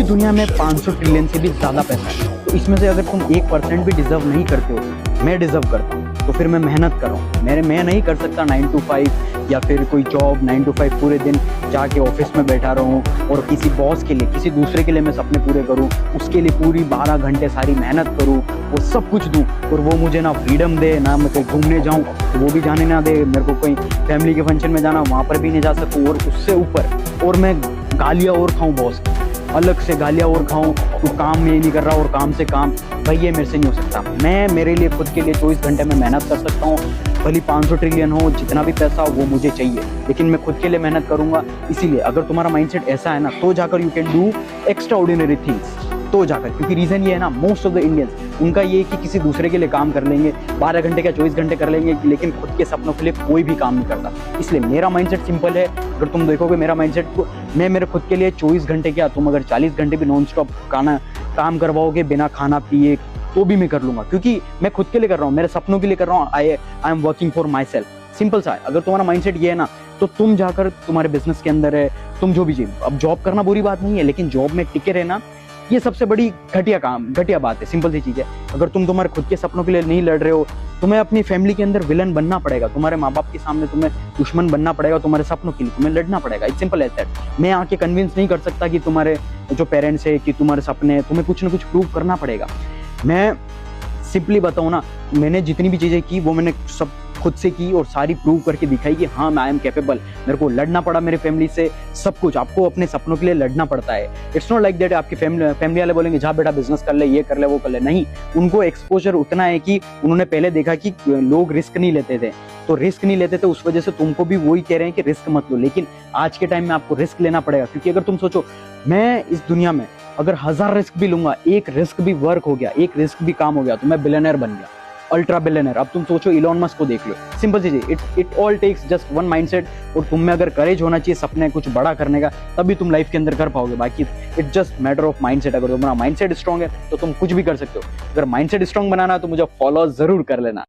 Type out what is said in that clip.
दुनिया में 500 ट्रिलियन से भी ज़्यादा पैसा है, तो इसमें से अगर तुम 1% भी डिजर्व नहीं करते हो, मैं डिजर्व करता हूँ, तो फिर मैं मेहनत कर रहा हूँ। मैं नहीं कर सकता 9 to 5 या फिर कोई जॉब 9 to 5 पूरे दिन जाके ऑफिस में बैठा रहूँ और किसी बॉस के लिए, किसी दूसरे के लिए मैं सपने पूरे करूँ, उसके लिए पूरी 12 घंटे सारी मेहनत करूँ, वो सब कुछ दूँ और वो मुझे ना फ्रीडम दे, ना मैं कहीं घूमने जाऊँ तो वो भी जाने ना दे, मेरे को कोई फैमिली के फंक्शन में जाना वहाँ पर भी नहीं जा सकूँ, और उससे ऊपर और मैं गालियाँ और खाऊँ बॉस, अलग से गालियाँ और खाऊं, तू काम ये नहीं कर रहा और काम से काम, भाई ये मेरे से नहीं हो सकता। मैं मेरे लिए खुद के लिए 24 घंटे में मेहनत कर सकता हूँ, भली 500 ट्रिलियन हो, जितना भी पैसा हो वो मुझे चाहिए, लेकिन मैं खुद के लिए मेहनत करूंगा। इसीलिए अगर तुम्हारा माइंडसेट ऐसा है ना, तो जाकर you can do extra ordinary things, तो जाकर, क्योंकि रीज़न ये है ना, मोस्ट ऑफ द इंडियंस उनका ये है कि किसी दूसरे के लिए काम कर लेंगे, 12 घंटे या 24 घंटे कर लेंगे, लेकिन खुद के सपनों के लिए कोई भी काम नहीं करता। इसलिए मेरा माइंडसेट सिंपल है, अगर तुम देखोगे मेरा माइंडसेट को, मैं मेरे खुद के लिए 24 घंटे क्या, तुम अगर 40 घंटे भी नॉन स्टॉप काम करवाओगे बिना खाना पिए, तो भी मैं कर लूँगा, क्योंकि मैं खुद के लिए कर रहा हूँ, मेरे सपनों के लिए कर रहा हूँ। I am working for my self. Simple सा है। अगर तुम्हारा माइंडसेट ये है ना, तो तुम जाकर तुम्हारे बिजनेस के अंदर है, तुम जो भी चाहिए, अब जॉब करना बुरी बात नहीं है, लेकिन जॉब में टिके रहना ये सबसे बड़ी घटिया बात है। सिंपल सी चीज़ है, अगर तुम तुम्हारे खुद के सपनों के लिए नहीं लड़ रहे हो, तुम्हें अपनी फैमिली के अंदर विलन बनना पड़ेगा, तुम्हारे माँ बाप के सामने तुम्हें दुश्मन बनना पड़ेगा, तुम्हारे सपनों के लिए तुम्हें लड़ना पड़ेगा। It's simple as that. मैं आके कन्विंस नहीं कर सकता कि तुम्हारे जो पेरेंट्स है, कि तुम्हारे सपने, तुम्हें कुछ ना कुछ प्रूव करना पड़ेगा। मैं सिंपली बताऊँ ना, मैंने जितनी भी चीज़ें की वो मैंने सब खुद से की और सारी प्रूव करके दिखाई कि हाँ मैं आई एम कैपेबल। मेरे को लड़ना पड़ा मेरे फैमिली से, सब कुछ। आपको अपने सपनों के लिए लड़ना पड़ता है। इट्स नॉट लाइक दैट आपकी फैमिली वाले बोलेंगे जा बेटा बिजनेस कर ले, ये कर ले, वो कर ले। नहीं, उनको एक्सपोजर उतना है कि उन्होंने पहले देखा कि लोग रिस्क नहीं लेते थे, तो रिस्क नहीं लेते थे, उस वजह से तुमको भी वही कह रहे हैं कि रिस्क मत लो। लेकिन आज के टाइम में आपको रिस्क लेना पड़ेगा, क्योंकि अगर तुम सोचो, मैं इस दुनिया में अगर 1000 रिस्क भी लूंगा, एक रिस्क भी वर्क हो गया, एक रिस्क भी काम हो गया, तो मैं बिलियनर बन गया, अल्ट्रा बिलियनर। अब तुम सोचो इलॉन मस्क को देख लो, सिंपल सी चीज, it all takes just one mindset. और तुम में अगर करेज होना चाहिए सपने कुछ बड़ा करने का, तभी तुम लाइफ के अंदर कर पाओगे। बाकी it just matter of mindset. अगर तुम्हारा माइंडसेट स्ट्रांग है तो तुम कुछ भी कर सकते हो। अगर माइंडसेट स्ट्रांग बनाना है तो मुझे फॉलो जरूर कर लेना।